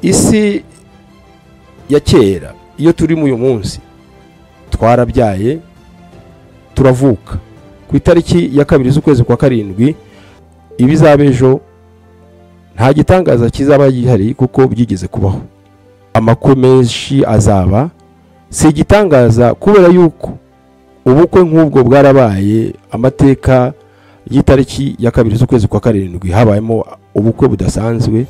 isi ya kera iyo turi mu uyu munsi twarabyaye turavuka ku itariki ya 2 z'ukwezi kwa karindwi ibizaba ejo nta gitangaza kizaba gihari kuko byigeze kubaho. Amakwe menshi azaba si igitangaza kubera yuko ubukwe nk'ubwo bwarabaye. Amateka y'itariki ya 2 z'ukwezi kwa karindwi habayemo ubukwe budasanzwe.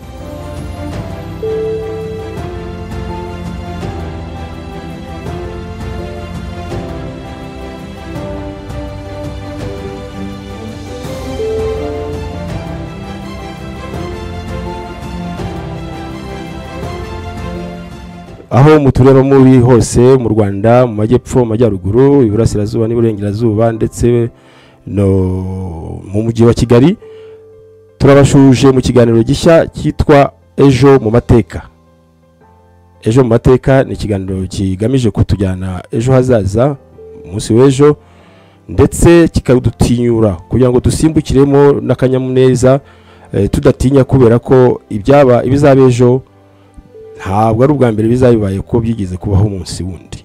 Aho mutureba muri hose mu Rwanda, mu majyepfo, mu majyaruguru, iburasirazuba n'iburengerazuba ndetse no mu mujyi wa Kigali, turabashuje mu kiganiro gishya cyitwa Ejo mu mateka. Ejo mu mateka ni ikiganiro kigamije kutujyana ejo hazaza, umunsi w'ejo, ndetse kikadutinyura kugira ngo dusimbukiremo n'akanyamuneza tudatinya, kubera ko ibizaba ejo ntabwo ari ubwa mbere bizabibaye ko byigeze kubaho umunsi wundi.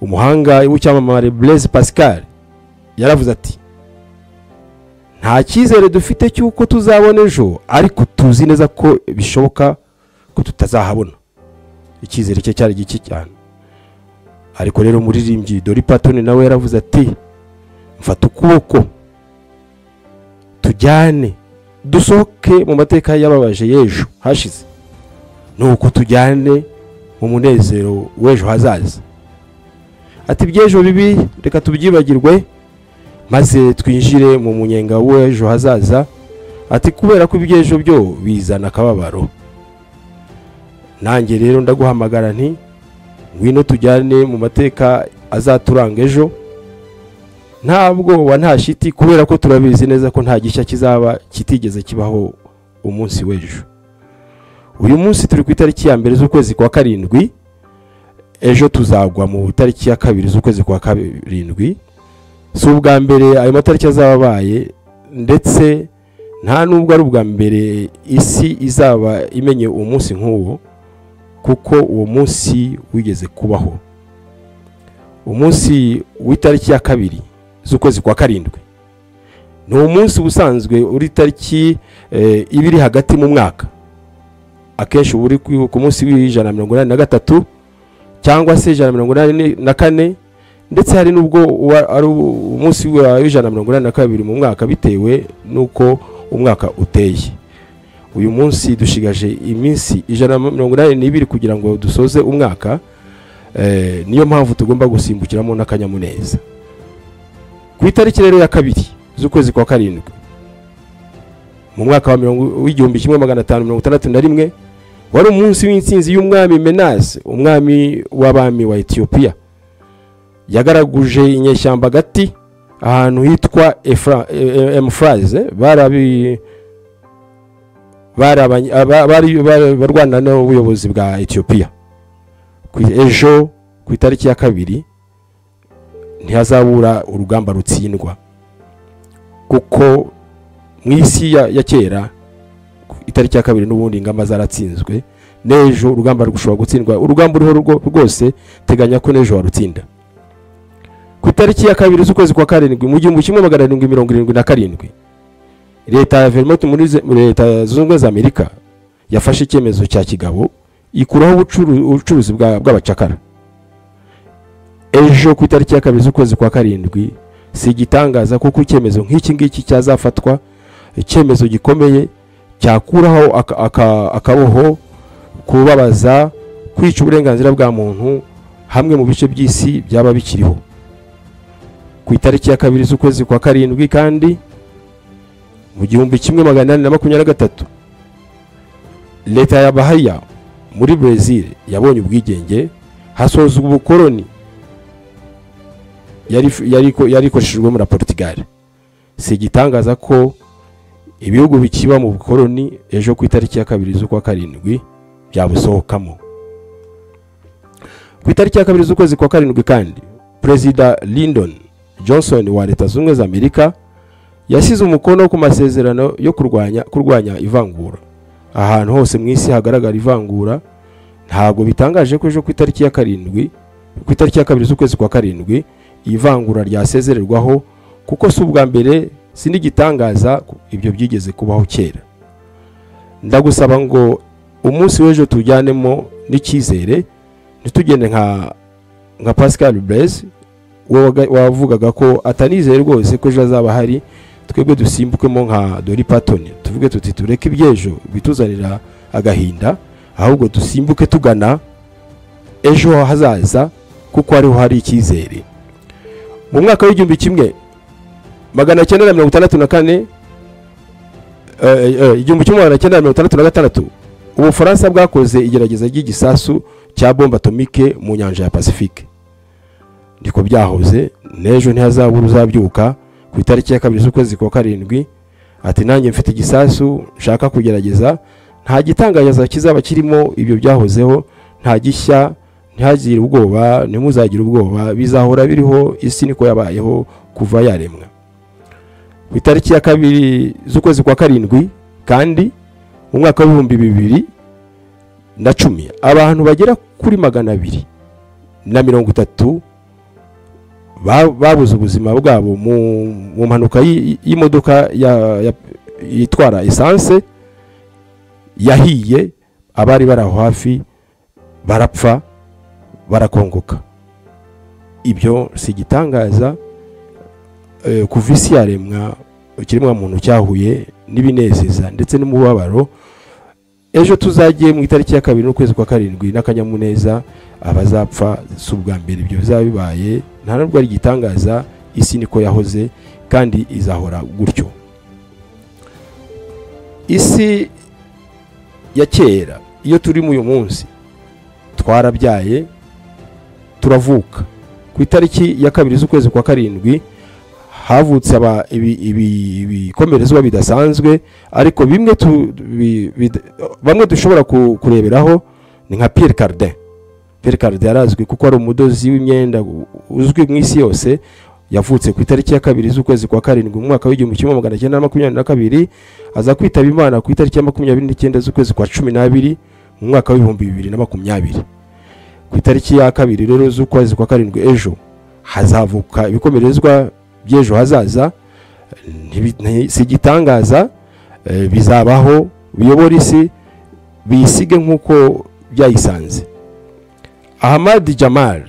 Umuhanga w'icyamamare Blaise Pascal yaravuze ati, nta cyizere dufite cy'uko tuzabona ejo, ariko tuzi neza ko bishoboka ko tutazahabona. Icyizere cye cyari gike cyane. Ariko rero umuririmbyi Dolly Parton nawe yaravuze ati, mfata ukuboko tujyane dusohoke mu mateka yababaje y'ejo hashize, nuko tujyane mu munezero w'ejo hazaza. Ati by'ejo bibi reka tubyibagirwe maze twinjire mu munyenga w'ejo hazaza. Ati kubera ko iby'ejo byo bizana akababaro. Nanjye rero ndaguhamagara nti ngwino tujyane mu mateka azaturanga ejo, ntabwo nta shiti, kubera ko turabizi neza ko nta gishya kizaba kitigeze kibaho umunsi w'ejo. Uyu munsi turi ku itariki ya 2 z'ukwezi kwa karindwi, ejo tuzagwa mu tariki ya 2 z'ukwezi kwa karindwi. Si ubwa mbere ayo matariki azababaye, ndetse nta nubwo ari ubwa mbere isi izaba imenye umunsi nk'uwo, kuko uwo munsi wigeze kubaho. Umunsi w'itariki ya 2 z'ukwezi kwa karindwi ni umunsi ubusanzwe uri tariki ibiri hagati mu mwaka. Akenshi uri ku munsi w'183 cyangwa se 184, ndetse hari nubwo ari umunsi wa 182 mu mwaka, bitewe nuko umwaka uteye. Uyu munsi dushigaje iminsi 182 kugira ngo dusoze umwaka. Niyo mpamvu tugomba gusimbukiramo n'akanyamuneza. Ku itariki rero ya 2 z'ukwezi kwa karindwi mu mwaka wa 1561 wari umunsi w'intsinzi y'umwami Menas, umwami w'abami wa Ethiopia. Yagaraguje inyeshyamba gati ahantu hitwa Emphraze, barwana n'ubuyobozi bwa Ethiopia. Ejo ku itariki ya 2 ntihazabura urugamba rutsindwa, kuko mu isi ya kera itariki ya 2 n'ubundi ingamba zaratsinzwe. Nejo urugamba rugushobora gutsindwa. Urugamba uriho rwose teganya ko nejo warutsinda. Ku itariki ya 2 z'ukwezi kwa karindwi mu 1777 leta ya Vermont muri leta zunze ubumwe za Amerika yafashe icyemezo cya kigabo ikuraho ubucuruzi bw'abacakara. Ejo ku itariki ya 2 z'ukwezi kwa karindwi si igitangaza kuko icyemezo nk'iki ngiki cyazafatwa, icyemezo gikomeye cyakuraho akaboho, kubabaza, kwica uburenganzira bwa muntu hamwe mu bice by'isi byaba bikiriho. Ku itariki ya 2 z'ukwezi kwa karindwi kandi mu 1823 leta ya Bahia muri Brazil yabonye ubwigenge, hasozwa ubukoloni yari koshejwe muri Portugal. Si igitangaza ko ibihugu bikiba mu bukoloni ejo ku itariki ya 2 z'ukwa karindwi byabusohokamo. Ku itariki ya 2 z'ukwezi kwa karindwi kandi Perezida Lyndon Johnson wa Leta Zunze Ubumwe za Amerika yasize umukono ku masezerano yo kurwanya ivangura ahantu hose mu isi hagaragara ivangura, ntabwo bitangaje ko ejo ku itariki ya karindwi, ku itariki ya kabiri z'ukwezi kwa karindwi, ivangura ryasezererwaho, kuko si ubwa mbere, si n'igitangaza, ibyo byigeze kubaho kera. Ndagusaba ngo umunsi w'ejo tujyanemo n'icyizere, ntitugende nka Pascal Blaise wavugaga ko atanizeye rwose ko ejo azaba hari, twebwe dusimbukemo nka Dolly Parton, tuvuge tuti tureke iby'ejo bituzanira agahinda, ahubwo dusimbuke tugana ejo hazaza, kuko ariho hari icyizere. Mu mwaka w'igihumbi kimwe magana cyenda na mirongo itandatu na kane, igihumbi kimwe magana cyenda na mirongo itandatu na gatandatu, Ubufaransa bwakoze igerageza ry'igisasu cya bombe atomike mu nyanja ya Pacifique. Ndiko byahoze, n'ejo ntihazabura uzabyuka ku itariki ya kabiri z'ukwezi kwa karindwi ati nanjye mfite igisasu nshaka kugerageza. Nta gitangaza kizaba kirimo, ibyo byahozeho, nta gishya, ntihagire ubwoba, ntimuzagire ubwoba, bizahora biriho, isi niko yabayeho kuva yaremwa. Ku itariki ya kabiri z'ukwezi kwa karindwi kandi mu mwaka w'ibihumbi 2010, abantu bagera kuri 230 babuze ubuzima bwabo mu mpanuka y'imodoka yitwara essence yahiye. Abari baraho hafi barapfa, barakongoka. Ibyo si gitangaza, kuva isi yaremwa kiremwa muntu cyahuye n'ibinezeza ndetse n'umubabaro. Ejo tuzagiye mu itariki ya kabiri n'ukwezi kwa karindwi n'akanyamuneza, abazapfa si ubwa mbere ibyo bizaba bibaye, nta nubwo ari gitangaza, isi niko yahoze kandi izahora gutyo. Isi ya kera, iyo turi mu uyu munsi, twarabyaye turavuka. Ku itariki ya kabiri z'ukwezi kwa karindwi havutse ibikomerezwa bidasanzwe, ariko bamwe dushobora kureberaho ni nka Pierre Cardin. Pierre Cardin yarazwi kuko ari umudozi w'imyenda uzwi mu isi yose. Yavutse ku itariki ya kabiri z'ukwezi kwa karindwi mu mwaka w'igihumbi kimwe magana cyenda na 22, aza kwitaba Imana ku itariki ya 29 z'ukwezi kwa 12 mu mwaka w'ibihumbi 2020. Ku itariki ya kabiri rero z'ukwezi kwa karindwi ejo hazavuka ibikomerezwa by'ejo hazaza, si gitangaza, bizabaho, biyobora isi, bisige nk'uko byayisanze. Ahmad Jamal,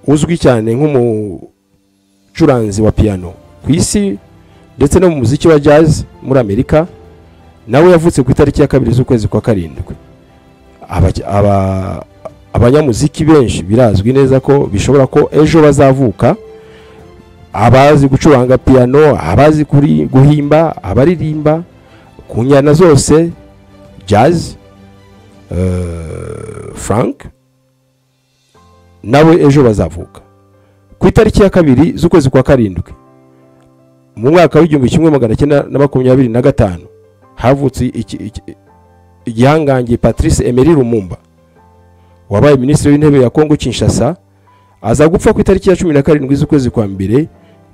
uzwi cyane nk'umucuranzi wa piano ku isi ndetse no mu muziki wa jazz muri Amerika, nawe yavutse ku itariki ya kabiri z'ukwezi kwa karindwi. Abanyamuziki benshi birazwi neza ko bishobora ko ejo bazavuka, abazi gucuranga piano, abazi guhimba, abaririmba ku njyana zose, jazz, funk, nawe ejo bazavuka. Ku itariki ya kabiri z'ukwezi kwa karindwi mu mwaka w'igihumbi kimwe magana cyenda na 25 havutse igihangange Patrice Emery Lumumba, wabaye minisitiri w'intebe ya Kongo Kinshasa. Aza gupfa ku itariki ya 17 z'ukwezi kwa mbere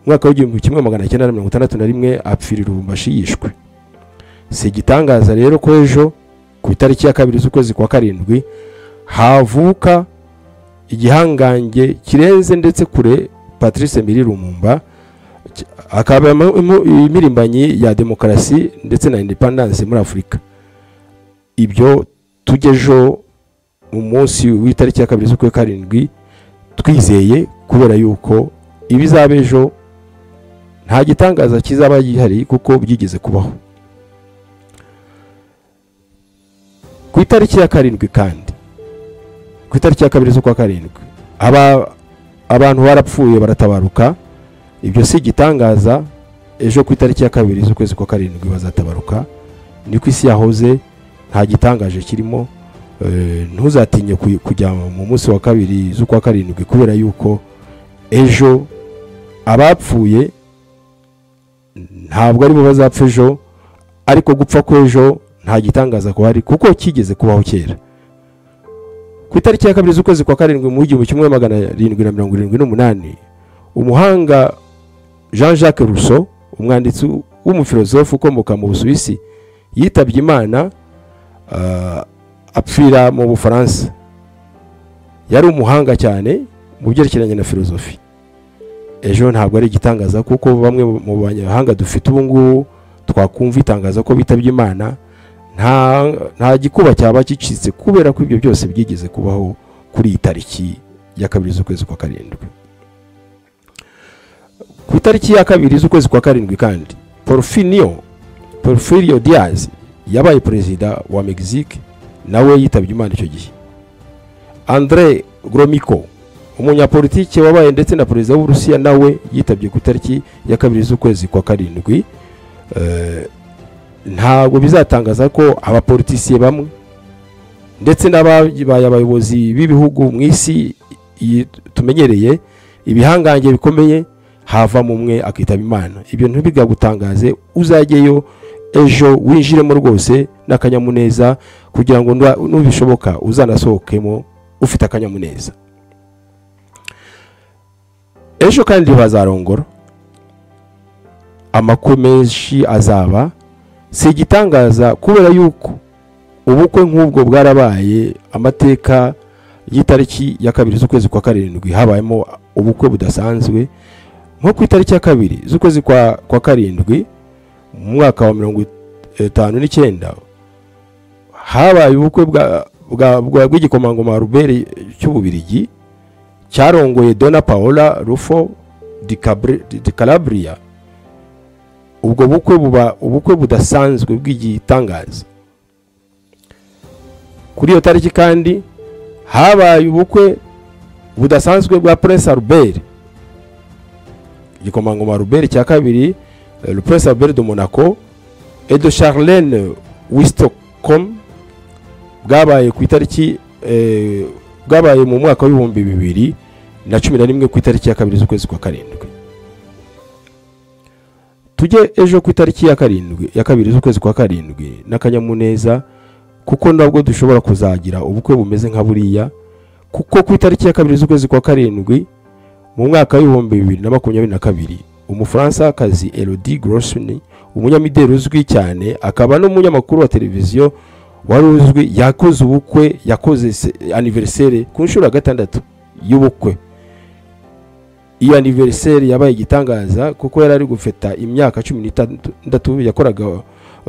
mwaka w'igihumbi kimwe magana cyenda na 61, apfirira Lubumbashi yishwe. Si gitangaza rero ko ejo ku itariki ya kabiri z'ukwezi kwa karindwi havuka igihangange kirenze ndetse kure Patrice Emery Lumumba, akaba imirimbanyi ya demokarasi ndetse na independence muri Afurika. Ibyo tugejo mu munsi w'itariki ya kabiri z'ukwezi kwa karindwi twizeye, kubera yuko ibizabejo nta gitangaza kizaba gihari kuko byigeze kubaho. Ku itariki ya karindwi kandi, ku itariki ya kabiri z'ukwa karindwi, abantu barapfuye baratabaruka. Ibyo si gitangaza, ejo ku itariki ya kabiri z'ukwezi kwa karindwi bazatabaruka. Niko isi yahoze, nta gitangaje kirimo. Ntuzatinye kujya mu munsi wa kabiri z'ukwa karindwi, kubera yuko ejo abapfuye ntabwo ari bo bazapfa ejo, ariko gupfa ko ejo nta gitangaza ko hari kuko kigeze kubaho kera. Ku itariki ya kabiri z'ukwezi kwa karindwi mu 1778, umuhanga Jean-Jacques Rousseau, umwanditsi w'umufilozofe ukomoka mu Busuwisi, yitabye Imana apfira mu Bufaransa. Yari umuhanga cyane mu byerekeranye na filozofi. Ejo ntabwo ari igitangaza kuko bamwe mu banyahanga dufite ubu ngubu twakumva itangaza ko bitabye Imana, nta gikuba cyaba gicitse kubera ko ibyo byose byigeze kubaho kuri iyi tariki ya 2 z'ukwezi kwa karindwi. Ku itariki ya 2 z'ukwezi kwa karindwi kandi Porfirio Diaz yabaye perezida wa Mexique, nawe yitabye Imana icyo gihe. Andrei Gromyko, umunyapolitike wabaye ndetse na perezida w'Uburusiya, nawe yitabye ku itariki ya 2 z'ukwezi kwa karindwi. Ntabwo bizatangaza ko abapolitisiye bamwe ndetse n'ababaye abayobozi b'ibihugu mu isi tumenyereye ibihangange bikomeye hava mu mwe akitaba Imana. Ibyo ntibigagutangaze, uzajyeyo ejo winjiremo rwose n'akanyamuneza kugira ngo nubishoboka uzanasohokemo ufite akanyamuneza. Ejo kandi bazarongora, amakwe menshi azaba, si igitangaza kubera yuko ubukwe nk'ubwo bwarabaye. Amateka y'itariki ya 2 z'ukwezi kwa karindwi habayemo ubukwe budasanzwe. Nko ku itariki ya 2 z'ukwezi kwa karindwi mu mwaka wa 1959 habaye ubukwe bw'igikomangoma Robert cy'Ububirigi cyarongoye Donna Paola Ruffo di Calabria. Ubwo bukwe buba ubukwe budasanzwe bw'igitangaza. Kuri iyo tariki kandi habaye ubukwe budasanzwe bwa Prince Albert, igikomangoma Robert cya kabiri, le Prince Albert de Monaco et de Charlene Winston, bwabaye ku itariki bwabaye mu mwaka wa 2011 ku itariki ya 2 z'ukwezi kwa karindwi. Tujye ejo ku itariki ya 2 z'ukwezi kwa karindwi n'akanyamuneza, kuko nabwo dushobora kuzagira ubukwe bumeze nka buriya. Kuko ku itariki ya 2 z'ukwezi kwa karindwi mu mwaka wa 2022 Umufaransa kazi Elodie Grossman, umunyamideli uzwi cyane akaba n'umunyamakuru wa televiziyo wari uzwi, yakoze ubukwe, yakoze anniversaire ku nshuro ya 6 y'ubukwe. Iyo anniversaire yabaye igitangaza kuko yari ari gufeta imyaka 16, yakoraga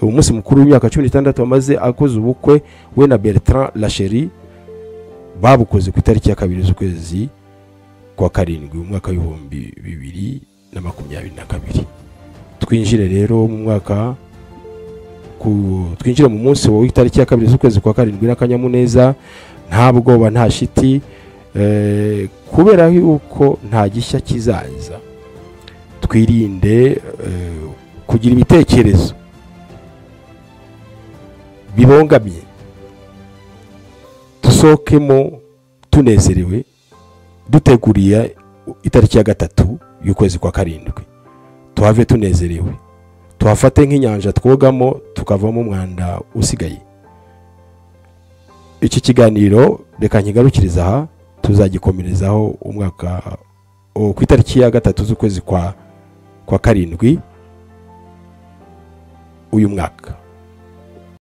umunsi mukuru w'imyaka 16 amaze akoze ubukwe we na Bertrand Lachérie. Babukoze ku itariki ya 2 z'ukwezi kwa karindwi mu mwaka wa 2022. Twinjire rero mu mwaka twinjire mu munsi wa itariki ya 2 z'ukwezi kwa karindwi n'akanyamuneza, nta bwoba nta shiti, kubera yuko nta gishya kizaza. Twirinde kugira ibitekerezo bibongamye, dusohokemo tunezerewe, duteguriye itariki ya 3 y'ukwezi kwa karindwi. Tuhave tunezerewe, tuhafate nk'inyanja twogamo tukavamo umwanda usigaye. Iki kiganiro reka nkigarukiriza aha, tuzagikomerezaho umwaka ku itariki ya 3 z'ukwezi kwa karindwi uyu mwaka.